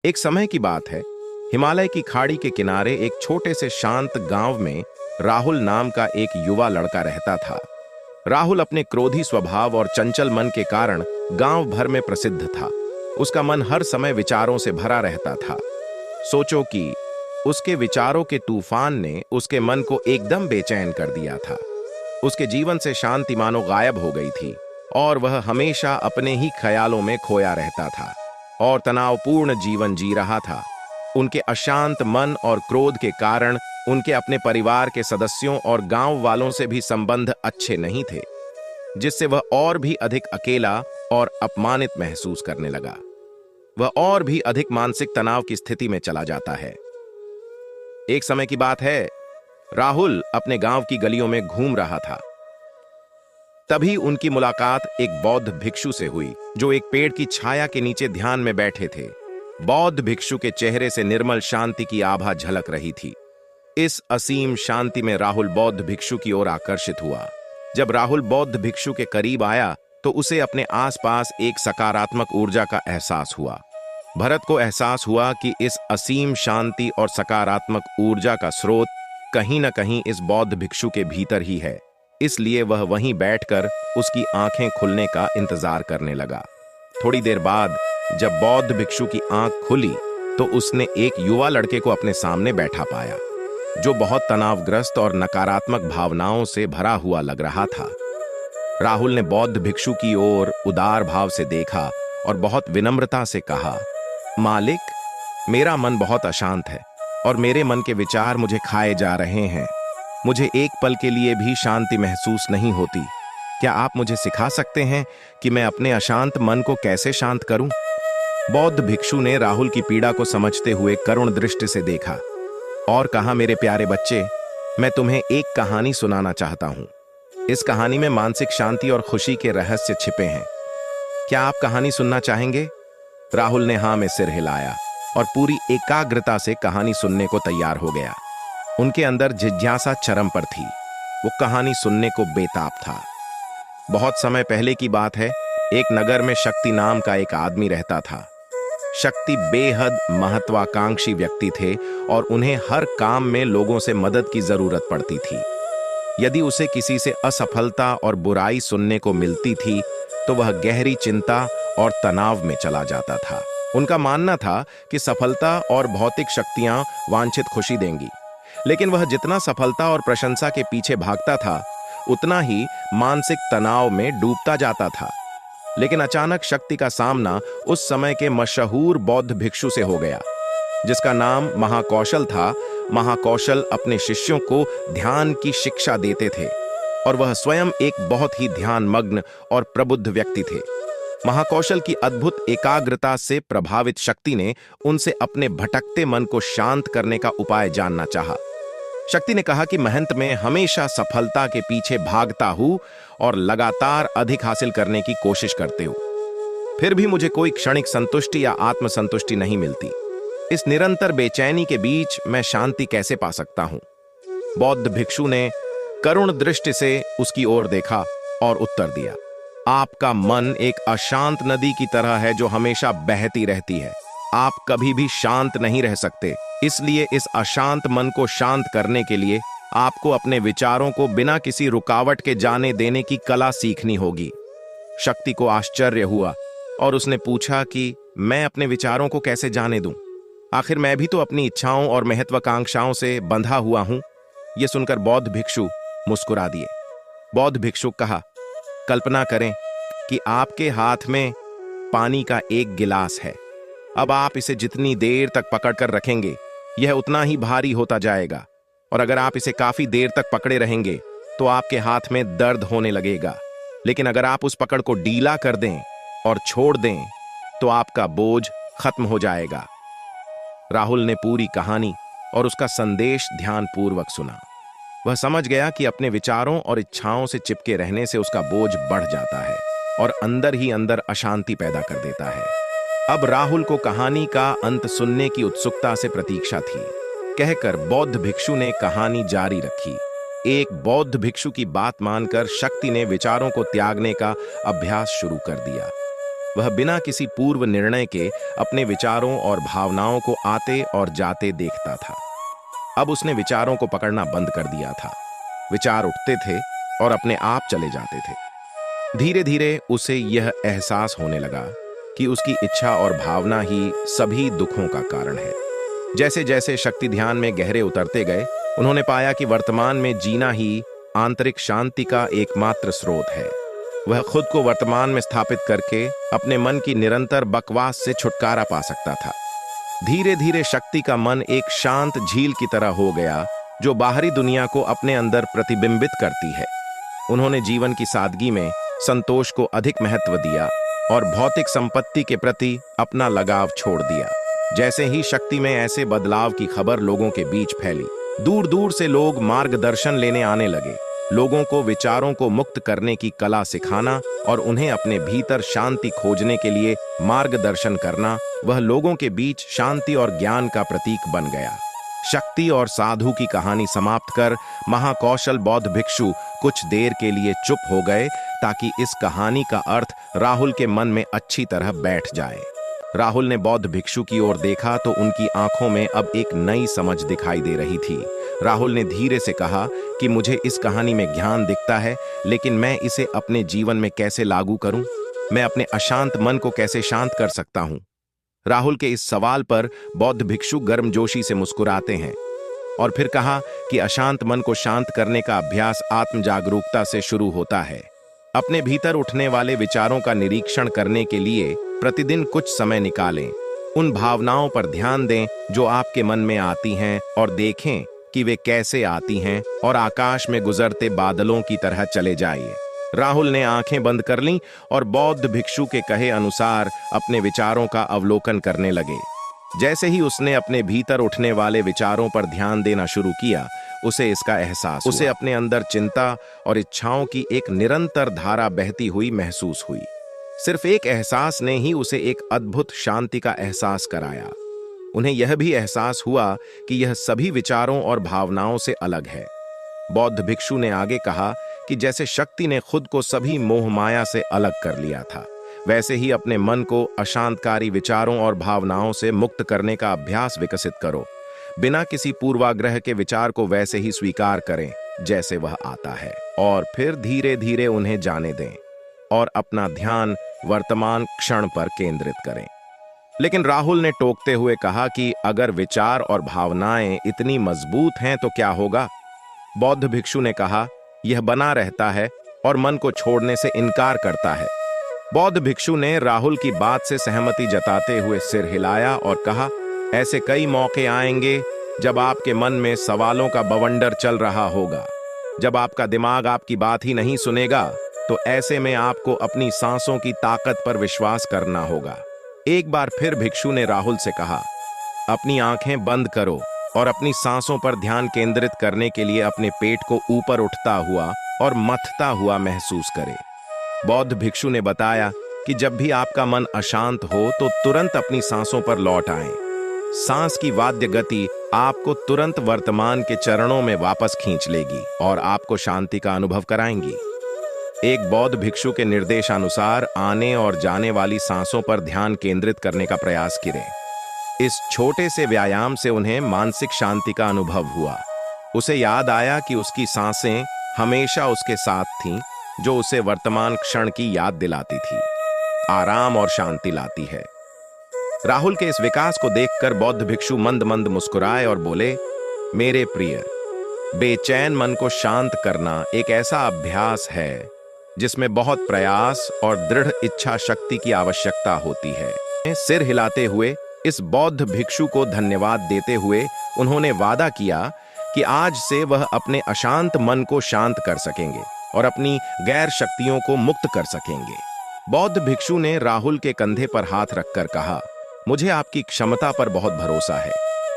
एक समय की बात है। हिमालय की खाड़ी के किनारे एक छोटे से शांत गांव में राहुल नाम का एक युवा लड़का रहता था। राहुल अपने क्रोधी स्वभाव और चंचल मन के कारण गांव भर में प्रसिद्ध था। उसका मन हर समय विचारों से भरा रहता था। सोचो कि उसके विचारों के तूफान ने उसके मन को एकदम बेचैन कर दिया था। उसके जीवन से शांति मानो गायब हो गई थी और वह हमेशा अपने ही ख्यालों में खोया रहता था और तनावपूर्ण जीवन जी रहा था। उनके अशांत मन और क्रोध के कारण उनके अपने परिवार के सदस्यों और गांव वालों से भी संबंध अच्छे नहीं थे, जिससे वह और भी अधिक अकेला और अपमानित महसूस करने लगा। वह और भी अधिक मानसिक तनाव की स्थिति में चला जाता है। एक समय की बात है, राहुल अपने गांव की गलियों में घूम रहा था। तभी उनकी मुलाकात एक बौद्ध भिक्षु से हुई, जो एक पेड़ की छाया के नीचे ध्यान में बैठे थे। बौद्ध भिक्षु के चेहरे से निर्मल शांति की आभा झलक रही थी। इस असीम शांति में राहुल बौद्ध भिक्षु की ओर आकर्षित हुआ। जब राहुल बौद्ध भिक्षु के करीब आया तो उसे अपने आसपास एक सकारात्मक ऊर्जा का एहसास हुआ। भरत को एहसास हुआ कि इस असीम शांति और सकारात्मक ऊर्जा का स्रोत कहीं न कहीं इस बौद्ध भिक्षु के भीतर ही है। इसलिए वह वहीं बैठकर उसकी आंखें खुलने का इंतजार करने लगा। थोड़ी देर बाद जब बौद्ध भिक्षु की आंख खुली तो उसने एक युवा लड़के को अपने सामने बैठा पाया, जो बहुत तनावग्रस्त और नकारात्मक भावनाओं से भरा हुआ लग रहा था। राहुल ने बौद्ध भिक्षु की ओर उदार भाव से देखा और बहुत विनम्रता से कहा, मालिक, मेरा मन बहुत अशांत है और मेरे मन के विचार मुझे खाए जा रहे हैं। मुझे एक पल के लिए भी शांति महसूस नहीं होती। क्या आप मुझे सिखा सकते हैं कि मैं अपने अशांत मन को कैसे शांत करूं? बौद्ध भिक्षु ने राहुल की पीड़ा को समझते हुए करुण दृष्टि से देखा और कहा, मेरे प्यारे बच्चे, मैं तुम्हें एक कहानी सुनाना चाहता हूं। इस कहानी में मानसिक शांति और खुशी के रहस्य छिपे हैं। क्या आप कहानी सुनना चाहेंगे? राहुल ने हाँ में सिर हिलाया और पूरी एकाग्रता से कहानी सुनने को तैयार हो गया। उनके अंदर जिज्ञासा चरम पर थी। वो कहानी सुनने को बेताब था। बहुत समय पहले की बात है। एक नगर में शक्ति नाम का एक आदमी रहता था। शक्ति बेहद महत्वाकांक्षी व्यक्ति थे और उन्हें हर काम में लोगों से मदद की जरूरत पड़ती थी। यदि उसे किसी से असफलता और बुराई सुनने को मिलती थी तो वह गहरी चिंता और तनाव में चला जाता था। उनका मानना था कि सफलता और भौतिक शक्तियां वांछित खुशी देंगी, लेकिन वह जितना सफलता और प्रशंसा के पीछे भागता था उतना ही मानसिक तनाव में डूबता जाता था। लेकिन अचानक शक्ति का सामना उस समय के मशहूर बौद्ध भिक्षु से हो गया, जिसका नाम महाकौशल था। महाकौशल अपने शिष्यों को ध्यान की शिक्षा देते थे और वह स्वयं एक बहुत ही ध्यानमग्न और प्रबुद्ध व्यक्ति थे। महाकौशल की अद्भुत एकाग्रता से प्रभावित शक्ति ने उनसे अपने भटकते मन को शांत करने का उपाय जानना चाहा। शक्ति ने कहा कि मेहनत में हमेशा सफलता के पीछे भागता हूं और लगातार अधिक हासिल करने की कोशिश करते हो, फिर भी मुझे कोई क्षणिक संतुष्टि या आत्मसंतुष्टि नहीं मिलती। इस निरंतर बेचैनी के बीच मैं शांति कैसे पा सकता हूं? बौद्ध भिक्षु ने करुण दृष्टि से उसकी ओर देखा और उत्तर दिया, आपका मन एक अशांत नदी की तरह है जो हमेशा बहती रहती है। आप कभी भी शांत नहीं रह सकते। इसलिए इस अशांत मन को शांत करने के लिए आपको अपने विचारों को बिना किसी रुकावट के जाने देने की कला सीखनी होगी। शक्ति को आश्चर्य हुआ और उसने पूछा कि मैं अपने विचारों को कैसे जाने दूं? आखिर मैं भी तो अपनी इच्छाओं और महत्वाकांक्षाओं से बंधा हुआ हूं। यह सुनकर बौद्ध भिक्षु मुस्कुरा दिए। बौद्ध भिक्षु कहा, कल्पना करें कि आपके हाथ में पानी का एक गिलास है। अब आप इसे जितनी देर तक पकड़कर रखेंगे, यह उतना ही भारी होता जाएगा, और अगर आप इसे काफी देर तक पकड़े रहेंगे तो आपके हाथ में दर्द होने लगेगा। लेकिन अगर आप उस पकड़ को ढीला कर दें और छोड़ दें तो आपका बोझ खत्म हो जाएगा। राहुल ने पूरी कहानी और उसका संदेश ध्यानपूर्वक सुना। वह समझ गया कि अपने विचारों और इच्छाओं से चिपके रहने से उसका बोझ बढ़ जाता है और अंदर ही अंदर अशांति पैदा कर देता है। अब राहुल को कहानी का अंत सुनने की उत्सुकता से प्रतीक्षा थी। कहकर बौद्ध भिक्षु ने कहानी जारी रखी। एक बौद्ध भिक्षु की बात मानकर शक्ति ने विचारों को त्यागने का अभ्यास शुरू कर दिया। वह बिना किसी पूर्व निर्णय के अपने विचारों और भावनाओं को आते और जाते देखता था। अब उसने विचारों को पकड़ना बंद कर दिया था। विचार उठते थे और अपने आप चले जाते थे। धीरे धीरे उसे यह एहसास होने लगा कि उसकी इच्छा और भावना ही सभी दुखों का कारण है। जैसे जैसे शक्ति ध्यान में गहरे उतरते गए, उन्होंने पाया कि वर्तमान में जीना ही आंतरिक शांति का एकमात्र स्रोत है। वह खुद को वर्तमान में स्थापित करके अपने मन की निरंतर बकवास से छुटकारा पा सकता था। धीरे धीरे शक्ति का मन एक शांत झील की तरह हो गया, जो बाहरी दुनिया को अपने अंदर प्रतिबिंबित करती है। उन्होंने जीवन की सादगी में संतोष को अधिक महत्व दिया और भौतिक संपत्ति के प्रति अपना लगाव छोड़ दिया। जैसे ही शक्ति में ऐसे बदलाव की खबर लोगों के बीच फैली, दूर दूर से लोग मार्गदर्शन लेने आने लगे। लोगों को विचारों को मुक्त करने की कला सिखाना और उन्हें अपने भीतर शांति खोजने के लिए मार्गदर्शन करना, वह लोगों के बीच शांति और ज्ञान का प्रतीक बन गया। शक्ति और साधु की कहानी समाप्त कर महाकौशल बौद्ध भिक्षु कुछ देर के लिए चुप हो गए, ताकि इस कहानी का अर्थ राहुल के मन में अच्छी तरह बैठ जाए। राहुल ने बौद्ध भिक्षु की ओर देखा तो उनकी आंखों में अब एक नई समझ दिखाई दे रही थी। राहुल ने धीरे से कहा कि मुझे इस कहानी में ज्ञान दिखता है, लेकिन मैं इसे अपने जीवन में कैसे लागू करूं? मैं अपने अशांत मन को कैसे शांत कर सकता हूं? राहुल के इस सवाल पर बौद्ध भिक्षु गर्मजोशी से मुस्कुराते हैं और फिर कहा कि अशांत मन को शांत करने का अभ्यास आत्म जागरूकता से शुरू होता है। अपने भीतर उठने वाले विचारों का निरीक्षण करने के लिए प्रतिदिन कुछ समय निकालें। उन भावनाओं पर ध्यान दें जो आपके मन में आती हैं और देखें कि वे कैसे आती हैं और आकाश में गुजरते बादलों की तरह चले जाइए। राहुल ने आंखें बंद कर लीं और बौद्ध भिक्षु के कहे अनुसार अपने विचारों का अवलोकन करने लगे। जैसे ही उसने अपने भीतर उठने वाले विचारों पर ध्यान देना शुरू किया, उसे इसका एहसास हुआ। उसे अपने अंदर चिंता और इच्छाओं की एक निरंतर धारा बहती हुई महसूस हुई। सिर्फ एक एहसास ने ही उसे एक अद्भुत शांति का एहसास कराया। उन्हें यह भी एहसास हुआ कि यह सभी विचारों और भावनाओं से अलग है। बौद्ध भिक्षु ने आगे कहा कि जैसे शक्ति ने खुद को सभी मोह माया से अलग कर लिया था, वैसे ही अपने मन को अशांतकारी विचारों और भावनाओं से मुक्त करने का अभ्यास विकसित करो। बिना किसी पूर्वाग्रह के विचार को वैसे ही स्वीकार करें जैसे वह आता है, और फिर धीरे धीरे उन्हें जाने दें और अपना ध्यान वर्तमान क्षण पर केंद्रित करें। लेकिन राहुल ने टोकते हुए कहा कि अगर विचार और भावनाएं इतनी मजबूत हैं तो क्या होगा? बौद्ध भिक्षु ने कहा, यह बना रहता है और मन को छोड़ने से इनकार करता है। बौद्ध भिक्षु ने राहुल की बात से सहमति जताते हुए सिर हिलाया और कहा, ऐसे कई मौके आएंगे जब आपके मन में सवालों का बवंडर चल रहा होगा। जब आपका दिमाग आपकी बात ही नहीं सुनेगा, तो ऐसे में आपको अपनी सांसों की ताकत पर विश्वास करना होगा। एक बार फिर भिक्षु ने राहुल से कहा, अपनी आंखें बंद करो और अपनी सांसों पर ध्यान केंद्रित करने के लिए अपने पेट को ऊपर उठता हुआ और मथता हुआ महसूस करें। बौद्ध भिक्षु ने बताया कि जब भी आपका मन अशांत हो तो तुरंत अपनी सांसों पर लौट आएं। सांस की वाद्य गति आपको तुरंत वर्तमान के चरणों में वापस खींच लेगी और आपको शांति का अनुभव कराएंगी। एक बौद्ध भिक्षु के निर्देशानुसार आने और जाने वाली सांसों पर ध्यान केंद्रित करने का प्रयास करें। इस छोटे से व्यायाम से उन्हें मानसिक शांति का अनुभव हुआ। उसे याद आया कि उसकी सांसें हमेशा उसके साथ थीं, जो उसे वर्तमान क्षण की याद दिलाती थी, आराम और शांति लाती है। राहुल के इस विकास को देखकर बौद्ध भिक्षु मंद मंद मुस्कुराए और बोले, मेरे प्रिय, बेचैन मन को शांत करना एक ऐसा अभ्यास है जिसमें बहुत प्रयास और दृढ़ इच्छा शक्ति की आवश्यकता होती है। सिर हिलाते हुए इस बौद्ध भिक्षु को धन्यवाद देते हुए उन्होंने वादा किया कि आज से वह अपने अशांत मन को शांत कर सकेंगे और अपनी गैर शक्तियों को मुक्त कर सकेंगे। बौद्ध भिक्षु ने राहुल के कंधे पर हाथ रखकर कहा, मुझे आपकी क्षमता पर बहुत भरोसा है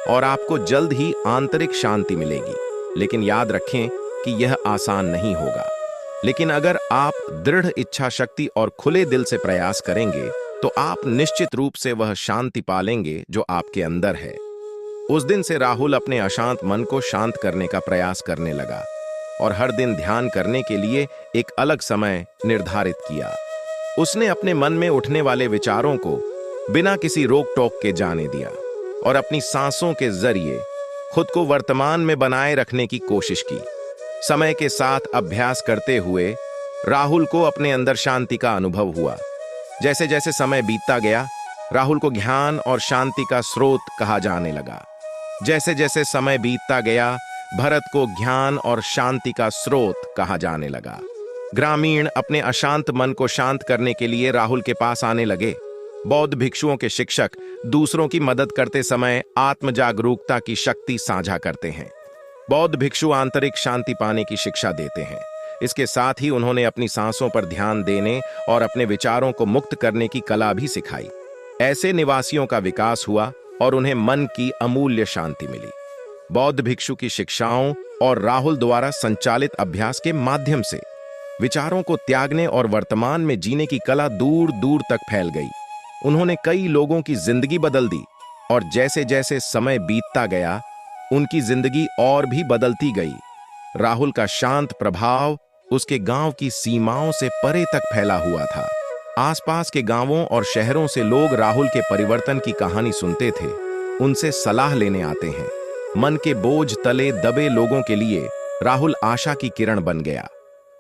और आपको जल्द ही आंतरिक शांति मिलेगी। लेकिन याद रखें कि यह आसान नहीं होगा। लेकिन अगर आप दृढ़ इच्छा शक्ति और खुले दिल से प्रयास करेंगे तो आप निश्चित रूप से वह शांति पालेंगे जो आपके अंदर है। उस दिन से राहुल अपने अशांत मन को शांत करने का प्रयास करने लगा और हर दिन ध्यान करने के लिए एक अलग समय निर्धारित किया। उसने अपने मन में उठने वाले विचारों को बिना किसी रोक टोक के जाने दिया और अपनी सांसों के जरिए खुद को वर्तमान में बनाए रखने की कोशिश की। समय के साथ अभ्यास करते हुए राहुल को अपने अंदर शांति का अनुभव हुआ। जैसे जैसे समय बीतता गया, राहुल को ज्ञान और शांति का स्रोत कहा जाने लगा। जैसे जैसे समय बीतता गया, भरत को ज्ञान और शांति का स्रोत कहा जाने लगा। ग्रामीण अपने अशांत मन को शांत करने के लिए राहुल के पास आने लगे। बौद्ध भिक्षुओं के शिक्षक दूसरों की मदद करते समय आत्म जागरूकता की शक्ति साझा करते हैं। बौद्ध भिक्षु आंतरिक शांति पाने की शिक्षा देते हैं। इसके साथ ही उन्होंने अपनी सांसों पर ध्यान देने और अपने विचारों को मुक्त करने की कला भी सिखाई। ऐसे निवासियों का विकास हुआ और उन्हें मन की अमूल्य शांति मिली। बौद्ध भिक्षु की शिक्षाओं और राहुल द्वारा संचालित अभ्यास के माध्यम से विचारों को त्यागने और वर्तमान में जीने की कला दूर दूर तक फैल गई। उन्होंने कई लोगों की जिंदगी बदल दी और जैसे जैसे समय बीतता गया, उनकी जिंदगी और भी बदलती गई। राहुल का शांत प्रभाव उसके गांव की सीमाओं से परे तक फैला हुआ था। आसपास के गांवों और शहरों से लोग राहुल के परिवर्तन की कहानी सुनते थे, उनसे सलाह लेने आते हैं। मन के बोझ तले दबे लोगों के लिए राहुल आशा की किरण बन गया।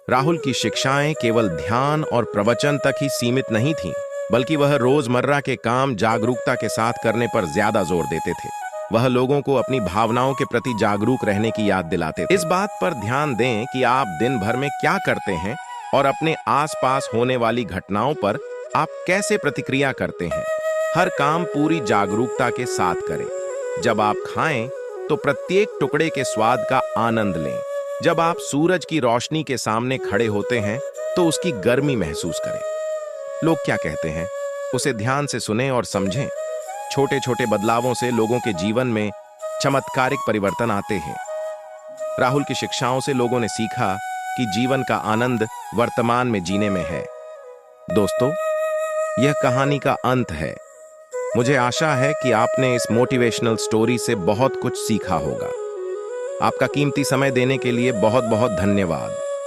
राहुल की शिक्षाएं केवल ध्यान और प्रवचन तक ही सीमित नहीं थीं, बल्कि वह रोजमर्रा के काम जागरूकता के साथ करने पर ज्यादा जोर देते थे। वह लोगों को अपनी भावनाओं के प्रति जागरूक रहने की याद दिलाते थे। इस बात पर ध्यान दें कि आप दिन भर में क्या करते हैं और अपने आसपास होने वाली घटनाओं पर आप कैसे प्रतिक्रिया करते हैं। हर काम पूरी जागरूकता के साथ करें। जब आप खाएं तो प्रत्येक टुकड़े के स्वाद का आनंद लें। जब आप सूरज की रोशनी के सामने खड़े होते हैं तो उसकी गर्मी महसूस करें। लोग क्या कहते हैं उसे ध्यान से सुनें और समझें। छोटे छोटे बदलावों से लोगों के जीवन में चमत्कारिक परिवर्तन आते हैं। राहुल की शिक्षाओं से लोगों ने सीखा कि जीवन का आनंद वर्तमान में जीने में है। दोस्तों, यह कहानी का अंत है। मुझे आशा है कि आपने इस मोटिवेशनल स्टोरी से बहुत कुछ सीखा होगा। आपका कीमती समय देने के लिए बहुत बहुत धन्यवाद।